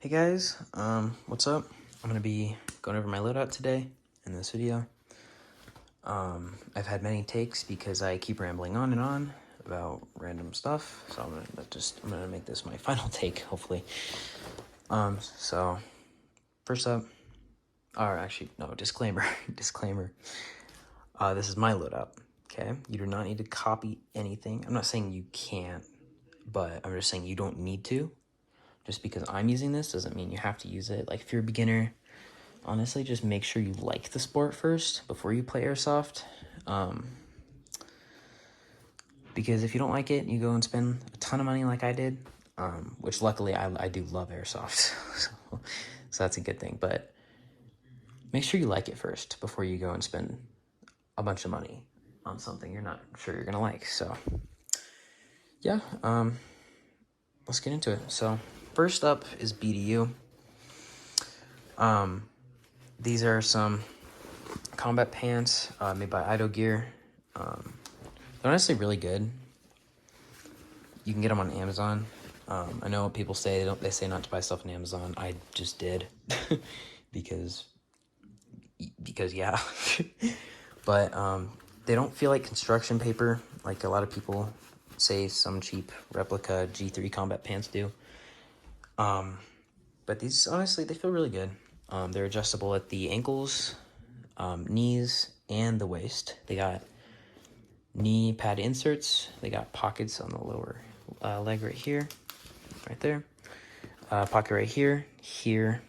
Hey guys, what's up? I'm gonna be going over my loadout today in this video. I've had many takes because I keep rambling on and on about random stuff, so I'm gonna make this my final take, hopefully. So first up, or actually no, disclaimer, disclaimer. This is my loadout. Okay, you do not need to copy anything. I'm not saying you can't, but I'm just saying you don't need to. Just because I'm using this doesn't mean you have to use it. Like if you're a beginner, honestly, just make sure you like the sport first before you play Airsoft. Because if you don't like it, you go and spend a ton of money like I did, which luckily I do love Airsoft, so that's a good thing. But make sure you like it first before you go and spend a bunch of money on something you're not sure you're gonna like. So yeah, let's get into it. So first up is BDU. These are some combat pants made by Ido Gear. They're honestly really good. You can get them on Amazon. I know what people say. They say not to buy stuff on Amazon. I just did because yeah. But they don't feel like construction paper like a lot of people say some cheap replica G3 combat pants do. But these, honestly, they feel really good. They're adjustable at the ankles, knees, and the waist. They got knee pad inserts. They got pockets on the lower leg right here, right there. Pocket right here, here,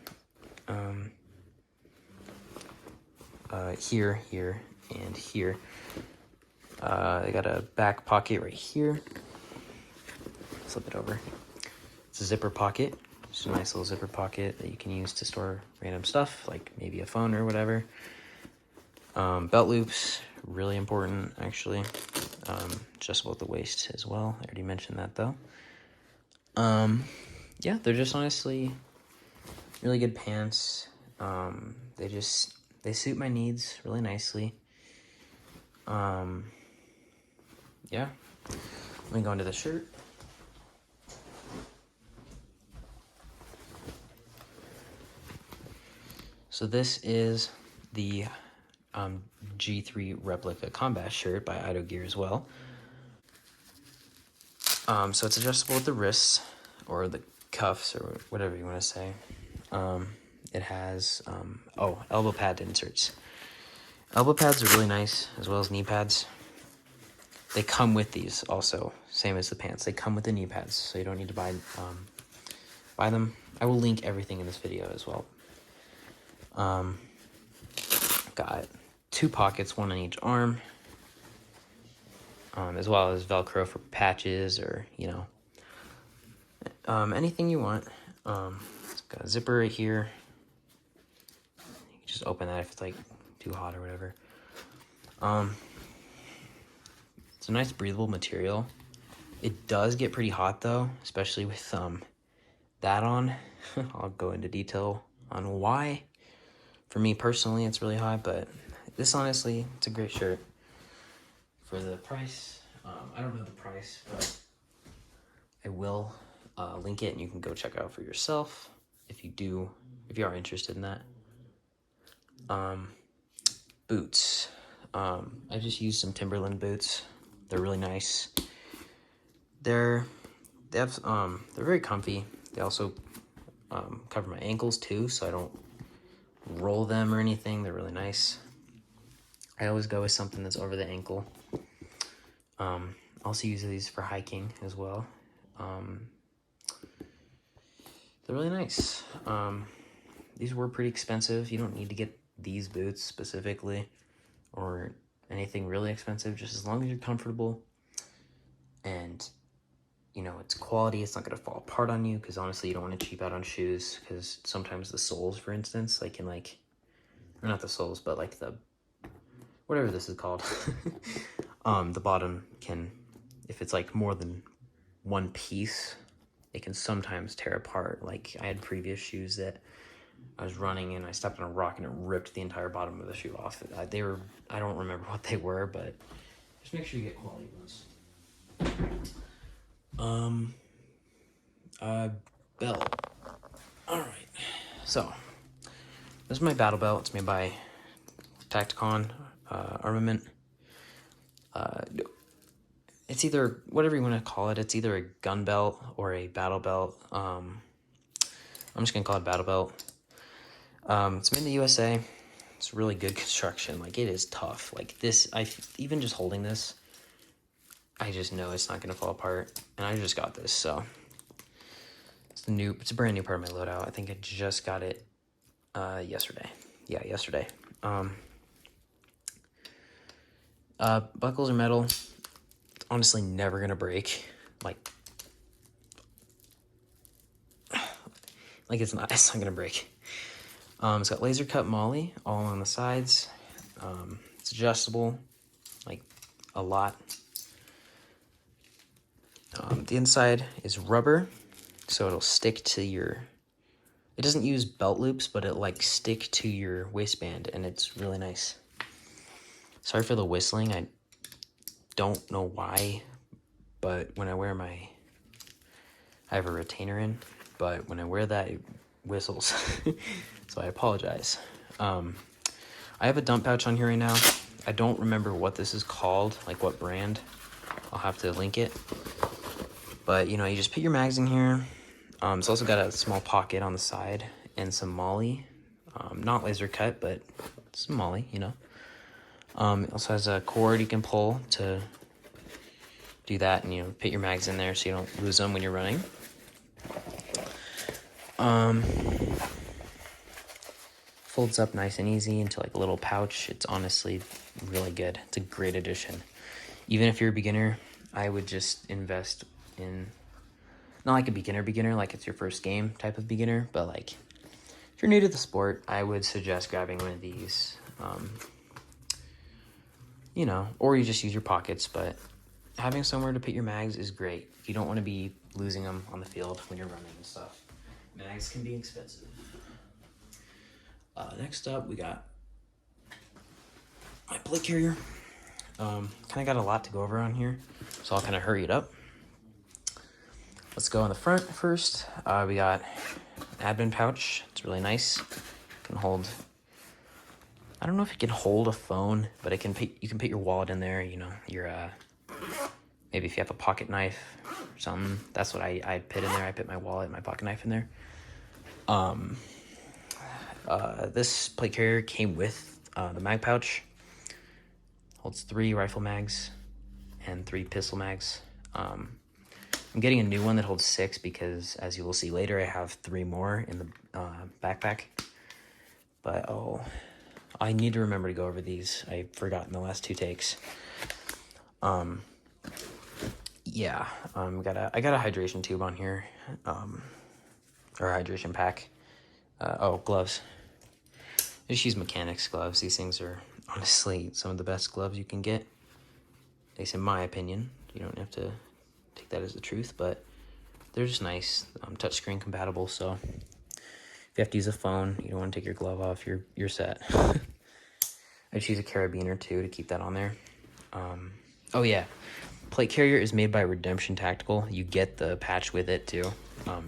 here, and here. They got a back pocket right here. Flip it over. It's a zipper pocket. Just a nice little zipper pocket that you can use to store random stuff, like maybe a phone or whatever. Belt loops, really important, actually. Adjustable at the waist as well. I already mentioned that, though. Yeah, they're just honestly really good pants. They suit my needs really nicely. Yeah. Let me go into the shirt. So this is the G3 replica combat shirt by Ido Gear as well. So it's adjustable at the wrists or the cuffs or whatever you want to say. It has elbow pad inserts. Elbow pads are really nice, as well as knee pads. They come with these also, same as the pants. They come with the knee pads, so you don't need to buy them. I will link everything in this video as well. Got 2 pockets, one on each arm, as well as Velcro for patches or, anything you want. It's got a zipper right here. You can just open that if it's like too hot or whatever. It's a nice breathable material. It does get pretty hot though, especially with that on. I'll go into detail on why. For me personally, it's really hot, but this honestly, it's a great shirt. For the price, I don't know the price, but I will link it and you can go check it out for yourself if you are interested in that. Boots. I just used some Timberland boots. They're really nice. They're very comfy. They also cover my ankles too, so I don't roll them or anything. They're really nice. I always go with something that's over the ankle. Also use these for hiking as well. They're really nice. These were pretty expensive. You don't need to get these boots specifically or anything really expensive, just as long as you're comfortable and it's quality. It's not going to fall apart on you, because honestly you don't want to cheap out on shoes, because sometimes the soles, for instance, they can or not the soles, but like the whatever this is called, the bottom can, if it's like more than one piece, it can sometimes tear apart. Like I had previous shoes that I was running and I stepped on a rock and it ripped the entire bottom of the shoe off. I don't remember what they were, but just make sure you get quality ones. Belt. All right. So, this is my battle belt. It's made by Tacticon Armament. It's either, whatever you want to call it, it's either a gun belt or a battle belt. I'm just going to call it battle belt. It's made in the USA. It's really good construction. Like, it is tough. Like, this, even just holding this, I just know it's not going to fall apart. And I just got this, so. It's a brand new part of my loadout. I think I just got it yesterday. Yeah, yesterday. Buckles are metal. It's honestly never gonna break. Like it's not gonna break. It's got laser cut molly all on the sides. It's adjustable, like a lot. The inside is rubber, so it'll stick to your. It doesn't use belt loops, but it like stick to your waistband, and it's really nice. Sorry for the whistling. I don't know why, but when I wear I have a retainer in, but when I wear that, it whistles. So I apologize. I have a dump pouch on here right now. I don't remember what this is called, like what brand. I'll have to link it. But, you just put your mags in here. It's also got a small pocket on the side and some molly. Not laser cut, but some molly, It also has a cord you can pull to do that, and put your mags in there so you don't lose them when you're running. Folds up nice and easy into like a little pouch. It's honestly really good. It's a great addition. Even if you're a beginner, I would just invest in, not like a beginner, like it's your first game type of beginner, but like if you're new to the sport, I would suggest grabbing one of these. Or you just use your pockets, but having somewhere to put your mags is great. You don't want to be losing them on the field when you're running and stuff. Mags can be expensive. Next up, we got my plate carrier. Kind of got a lot to go over on here, so I'll kind of hurry it up. Let's go on the front first. We got an admin pouch. It's really nice. It can hold. I don't know if it can hold a phone, but you can put your wallet in there. Your maybe if you have a pocket knife or something. That's what I put in there. I put my wallet, my pocket knife in there. This plate carrier came with the mag pouch. Holds 3 rifle mags and 3 pistol mags. I'm getting a new one that holds 6 because, as you will see later, I have 3 more in the backpack. But I need to remember to go over these. I forgot in the last 2 takes. Yeah. I got a hydration tube on here, or a hydration pack. Gloves. I just use mechanics gloves. These things are honestly some of the best gloves you can get, at least in my opinion. You don't have to take that as the truth, but they're just nice. Touchscreen compatible, so if you have to use a phone, you don't want to take your glove off, you're set. I just use a carabiner too to keep that on there. Oh yeah, plate carrier is made by Redemption Tactical. You get the patch with it too.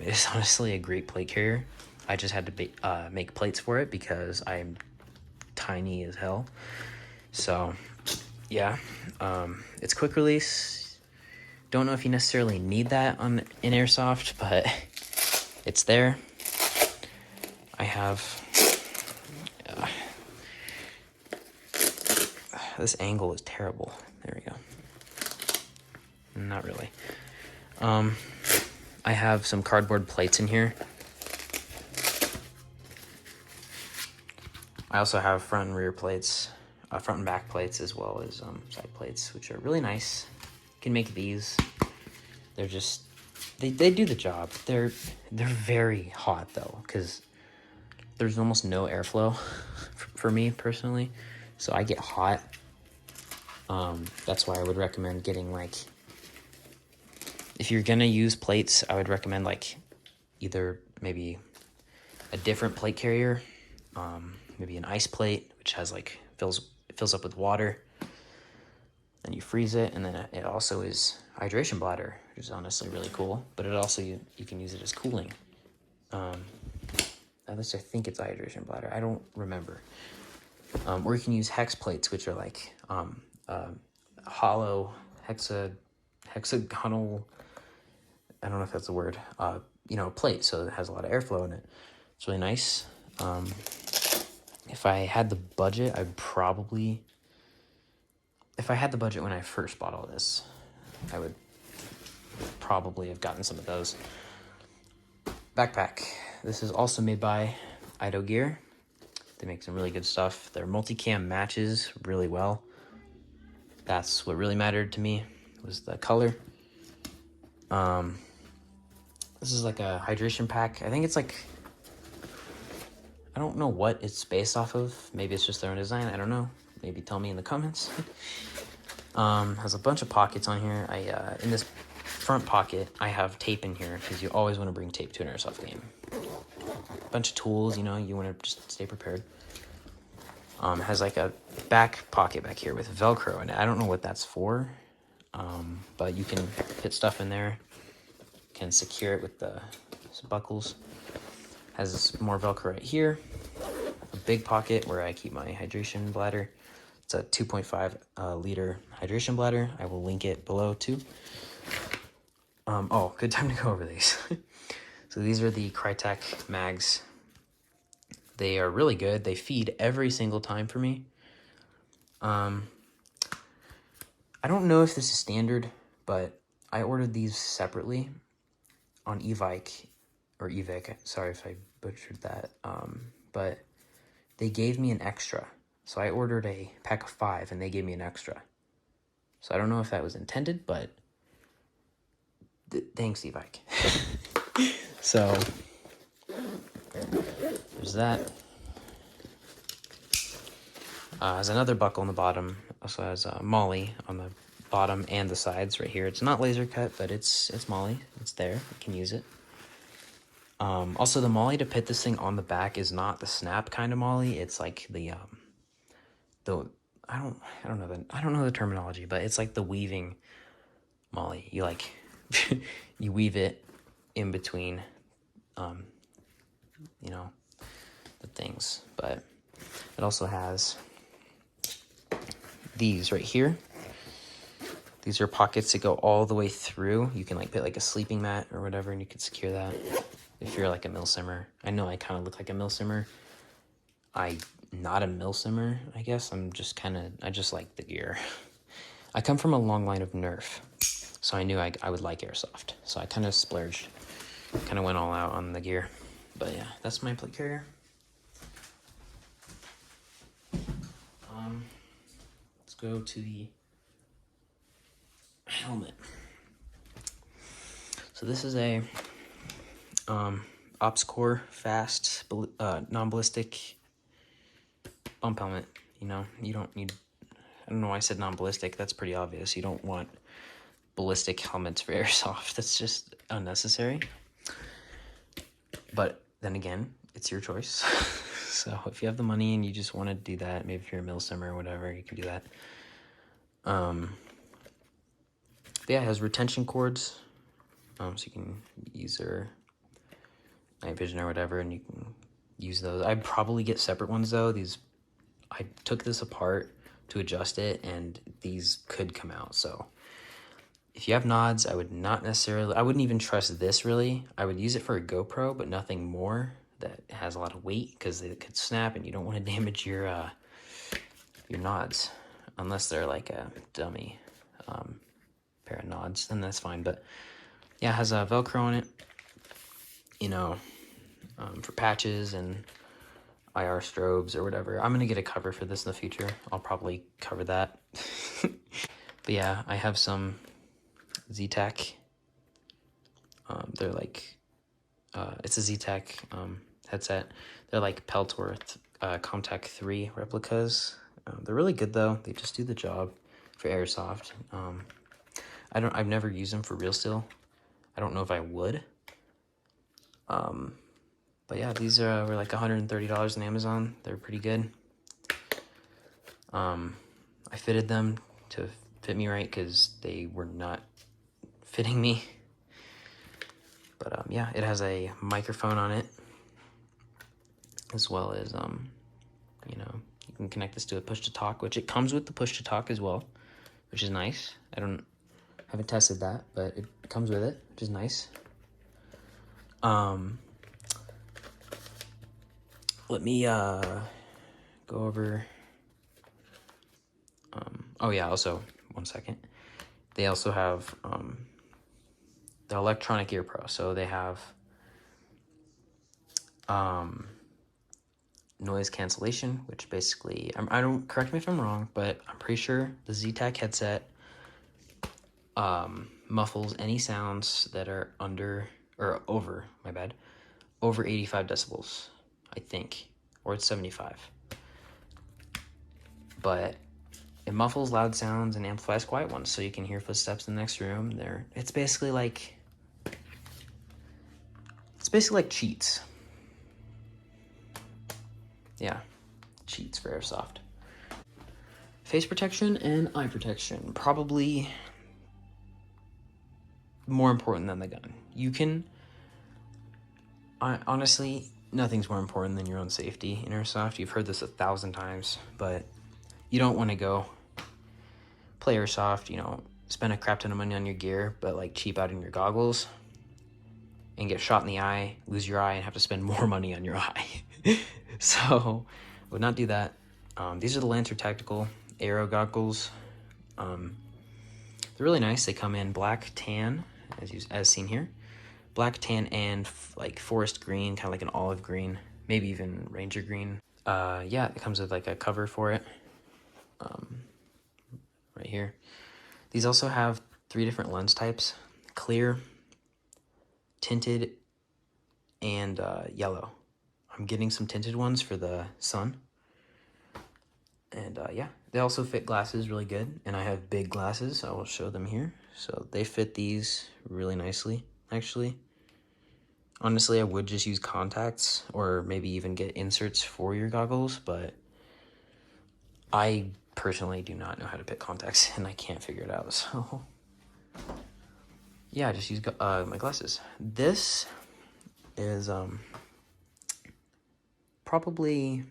It is honestly a great plate carrier. I just had to make plates for it because I'm tiny as hell. So yeah, it's quick release. Don't know if you necessarily need that in Airsoft, but it's there. I have this angle is terrible. There we go. Not really. I have some cardboard plates in here. I also have front and rear plates, front and back plates, as well as side plates, which are really nice. You can make these. They're just, they do the job. They're very hot though, because there's almost no airflow for me personally, so I get hot. That's why I would recommend getting if you're gonna use plates, I would recommend either maybe a different plate carrier, maybe an ice plate, which has fills up with water. Then you freeze it, and then it also is hydration bladder, which is honestly really cool. But it also you can use it as cooling. At least I think it's a hydration bladder. I don't remember. Or you can use hex plates, which are like hollow hexagonal. I don't know if that's a word. Plate, so it has a lot of airflow in it. It's really nice. If I had the budget, if I had the budget when I first bought all this, I would probably have gotten some of those. Backpack. This is also made by Ido Gear. They make some really good stuff. Their multicam matches really well. That's what really mattered to me, was the color. This is like a hydration pack. I think it's like, I don't know what it's based off of. Maybe it's just their own design. I don't know. Maybe tell me in the comments. Has a bunch of pockets on here. In this front pocket, I have tape in here because you always want to bring tape to an airsoft game. A bunch of tools, you want to just stay prepared. Has like a back pocket back here with Velcro in it. I don't know what that's for, but you can put stuff in there. Can secure it with the buckles. Has more Velcro right here. A big pocket where I keep my hydration bladder. It's a 2.5 liter hydration bladder. I will link it below too. Good time to go over these. So these are the Crytek mags. They are really good. They feed every single time for me. I don't know if this is standard, but I ordered these separately on Evike, or Evic. Sorry if I butchered that. But they gave me an extra. So I ordered a pack of 5 and they gave me an extra. So I don't know if that was intended, but thanks, Evike. So there's that. Has another buckle on the bottom. Also has Molly on the bottom and the sides right here. It's not laser cut, but it's Molly. It's there. You can use it. Also, the Molly to put this thing on the back is not the snap kind of Molly. It's like the I don't know the terminology, but it's like the weaving Molly. You like you weave it in between the things. But it also has these right here. These are pockets that go all the way through. You can like put like a sleeping mat or whatever, and you can secure that if you're like a milsimmer. I know I kind of look like a milsimmer. I'm not a milsimmer, I guess. I just like the gear. I come from a long line of Nerf, so I knew I would like airsoft. So I kind of splurged, kind of went all out on the gear. But yeah, that's my plate carrier. Let's go to the helmet. So this is a OpsCore fast non-ballistic bump helmet. You don't need, I don't know why I said non-ballistic. That's pretty obvious. You don't want ballistic helmets for airsoft. That's just unnecessary. But then again, it's your choice. So if you have the money and you just want to do that, maybe if you're a milsimmer or whatever, you can do that. But yeah, it has retention cords. So you can use their night vision or whatever, and you can use those. I'd probably get separate ones though. I took this apart to adjust it, and these could come out. So if you have nods, I wouldn't even trust this really. I would use it for a GoPro, but nothing more that has a lot of weight, because it could snap and you don't want to damage your nods, unless they're like a dummy pair of nods, then that's fine. But yeah, it has a Velcro on it, for patches and IR strobes or whatever. I'm gonna get a cover for this in the future. I'll probably cover that. But yeah, I have some Z-Tac. They're like, it's a Z-Tac headset. They're like Peltorth Comtac 3 replicas. They're really good though. They just do the job for airsoft. I've never used them for real still. I don't know if I would. But yeah, these were like $130 on Amazon. They're pretty good. I fitted them to fit me right because they were not fitting me. But yeah, it has a microphone on it. as well as, you know, you can connect this to a push-to-talk, which it comes with the push-to-talk as well, which is nice. Haven't tested that, but it comes with it, which is nice. Let me go over. Oh yeah, also 1 second. They also have the electronic ear pro, so they have noise cancellation, which basically, I don't, correct me if I'm wrong, but I'm pretty sure the Z-Tac headset muffles any sounds that are under, or over, my bad, over 85 decibels, I think, or it's 75. But it muffles loud sounds and amplifies quiet ones, so you can hear footsteps in the next room. It's basically like cheats. Yeah, cheats for airsoft. Face protection and eye protection, probably more important than the gun. Honestly, nothing's more important than your own safety in airsoft. You've heard this 1,000 times, but you don't want to go play airsoft, you know, spend a crap ton of money on your gear, but like cheap out in your goggles and get shot in the eye, lose your eye, and have to spend more money on your eye. So, would not do that. These are the Lancer Tactical Aero goggles. They're really nice. They come in black, tan, as seen here. Black, tan, and like forest green, kind of like an olive green, maybe even ranger green. Yeah, it comes with like a cover for it. Right here. These also have 3 different lens types: clear, tinted, and yellow. I'm getting some tinted ones for the sun. And yeah, they also fit glasses really good. And I have big glasses. I will show them here. So they fit these really nicely, actually. Honestly, I would just use contacts or maybe even get inserts for your goggles, but I personally do not know how to pick contacts and I can't figure it out. So yeah, I just use my glasses. This is probably,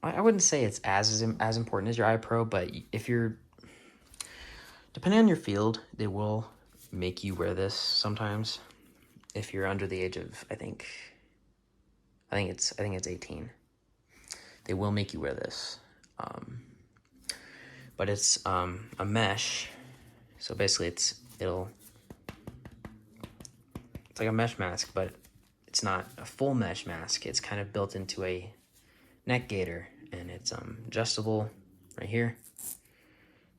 I wouldn't say it's as important as your eye pro, but if you're, depending on your field, they will make you wear this sometimes. If you're under the age of, I think it's 18, they will make you wear this. But it's a mesh, so basically it's like a mesh mask, but it's not a full mesh mask. It's kind of built into a neck gaiter, and it's adjustable right here.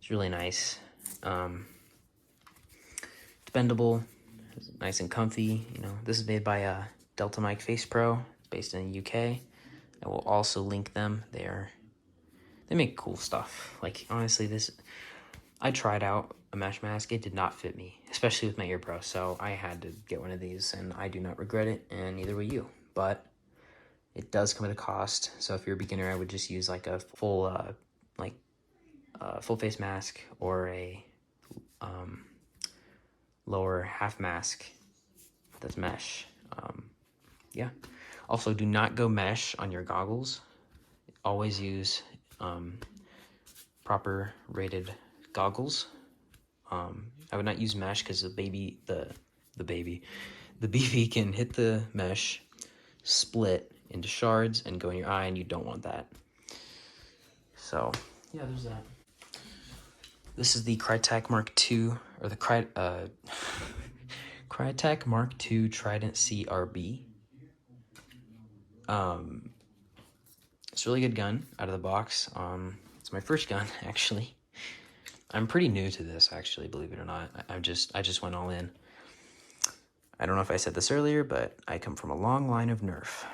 It's really nice. It's bendable, it's nice and comfy. You know, this is made by Delta Mic Face Pro, based in the UK. I will also link them. They make cool stuff. Like, honestly, I tried out a mesh mask. It did not fit me, especially with my ear pro. So I had to get one of these, and I do not regret it, and neither will you. But it does come at a cost. So if you're a beginner, I would just use like a full full face mask or a lower half mask that's mesh. Yeah. Also, do not go mesh on your goggles. Always use proper rated goggles. I would not use mesh because the BB can hit the mesh, split into shards, and go in your eye, and you don't want that. So yeah, there's that. This is the Crytek Mark II, or the Crytek Mark II Trident CRB. It's a really good gun out of the box. It's my first gun, actually. I'm pretty new to this, actually, believe it or not. I just went all in. I don't know if I said this earlier, but I come from a long line of Nerf.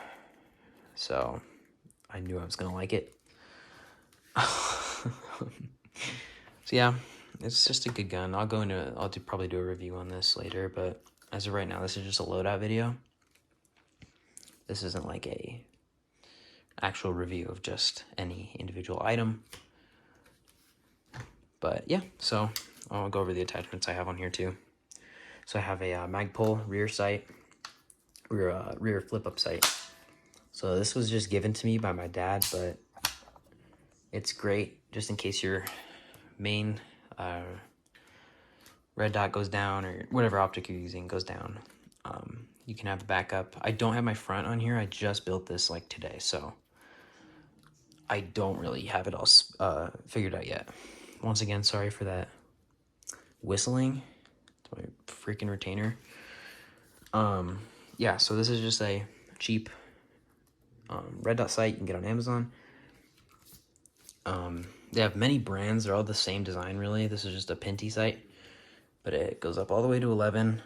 So I knew I was gonna like it. So yeah, it's just a good gun. I'll probably do a review on this later, but as of right now, this is just a loadout video. This isn't like a actual review of just any individual item. But yeah, so I'll go over the attachments I have on here too. So I have a Magpul rear sight, rear flip up sight. So this was just given to me by my dad, but it's great just in case your main red dot goes down or whatever optic you're using goes down. You can have a backup. I don't have my front on here. I just built this like today, so I don't really have it all figured out yet. Once again, sorry for that whistling. It's my freaking retainer. Yeah, so this is just a cheap red dot sight you can get on Amazon. They have many brands. They're all the same design, really. This is just a Pinty sight, but it goes up all the way to 11.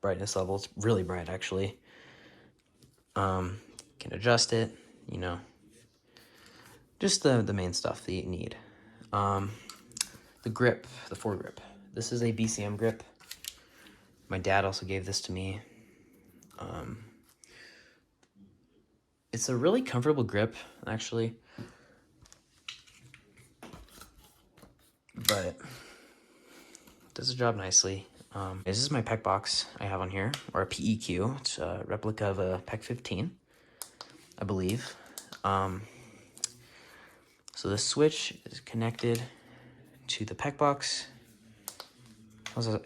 Brightness level, it's really bright, actually. Can adjust it, you know, just the main stuff that you need. The grip, the foregrip. This is a BCM grip. My dad also gave this to me. It's a really comfortable grip, actually. But it does the job nicely. This is my PEC box I have on here, or a PEQ. It's a replica of a PEC 15, I believe. So this switch is connected to the PEC box. I'll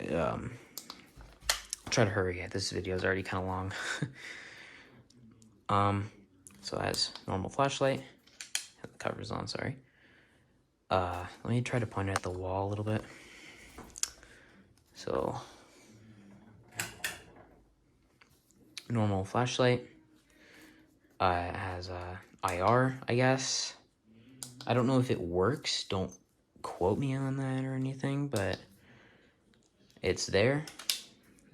try to hurry. This video is already kind of long. So it has normal flashlight. The cover's on, sorry. Let me try to point it at the wall a little bit. So, normal flashlight. It has IR, I guess. I don't know if it works. Don't quote me on that or anything, but it's there.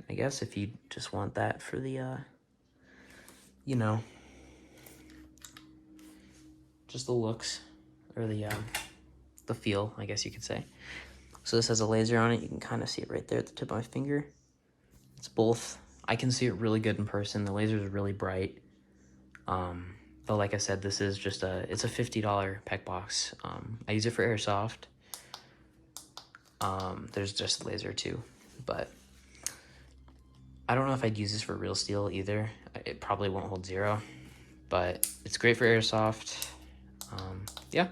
I guess if you just want that for the, you know, just the looks or the feel, I guess you could say. So this has a laser on it. You can kind of see it right there at the tip of my finger. It's both. I can see it really good in person. The laser is really bright. But like I said, this is just it's a $50 PEC box. I use it for airsoft. There's just laser too, but I don't know if I'd use this for real steel either. It probably won't hold 0, but it's great for airsoft. Yeah.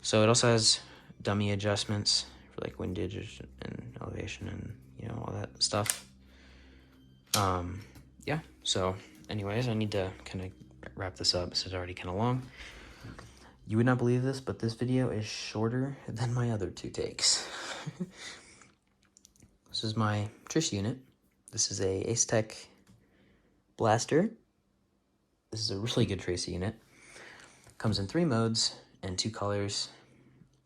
So it also has dummy adjustments for like windage and elevation and, you know, all that stuff. Yeah, so anyways, I need to kind of wrap this up. This is already kind of long. You would not believe this, but this video is shorter than my other 2 takes. This is my Trish unit. This is a Ace Tech blaster. This is a really good tracer unit. Comes in 3 modes and 2 colors.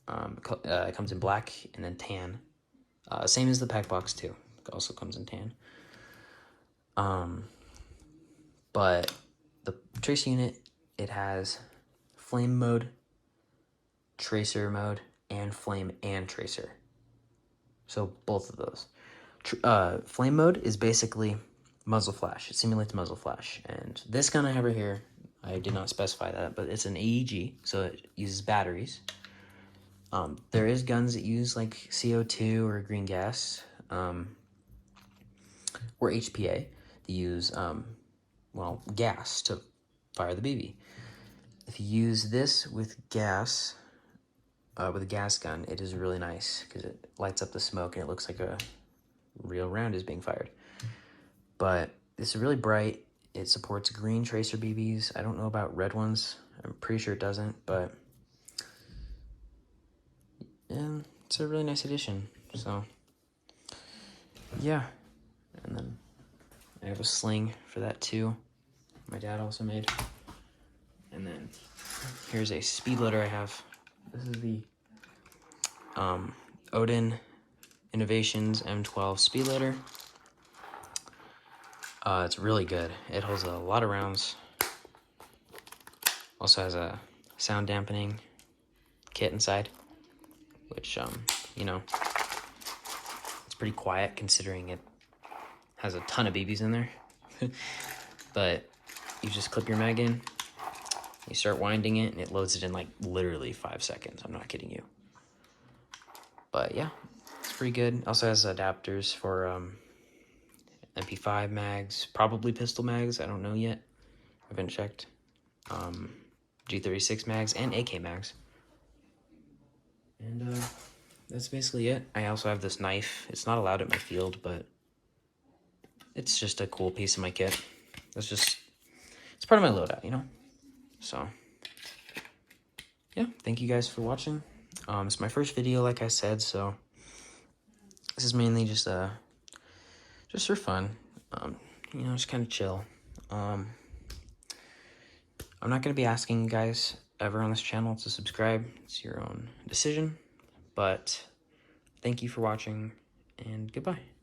It comes in black and then tan. Same as the PEC box too. It also comes in tan. But the tracer unit, it has flame mode, tracer mode, and flame and tracer. So both of those. Flame mode is basically muzzle flash. It simulates muzzle flash. And this gun I have right here, I did not specify that, but it's an AEG, so it uses batteries. There is guns that use like CO2 or green gas, or HPA. They use, well, gas to fire the BB. If you use this with gas, with a gas gun, it is really nice because it lights up the smoke and it looks like a real round is being fired. But it's really bright. It supports green tracer BBs. I don't know about red ones. I'm pretty sure it doesn't, but yeah, it's a really nice addition. So yeah, and then I have a sling for that too. My dad also made. And then here's a speed loader I have. This is the Odin Innovations M12 speed loader. It's really good. It holds a lot of rounds. Also has a sound dampening kit inside, which, you know, it's pretty quiet considering it has a ton of BBs in there. But you just clip your mag in, you start winding it, and it loads it in like literally 5 seconds. I'm not kidding you. But yeah, it's pretty good. Also has adapters for MP5 mags, probably pistol mags, I don't know yet. I haven't checked. G36 mags, and AK mags. And that's basically it. I also have this knife. It's not allowed at my field, but it's just a cool piece of my kit. It's part of my loadout, you know? So, yeah, thank you guys for watching. It's my first video, like I said, so this is mainly just for fun. You know, just kind of chill. I'm not going to be asking you guys ever on this channel to subscribe. It's your own decision. But thank you for watching, and goodbye.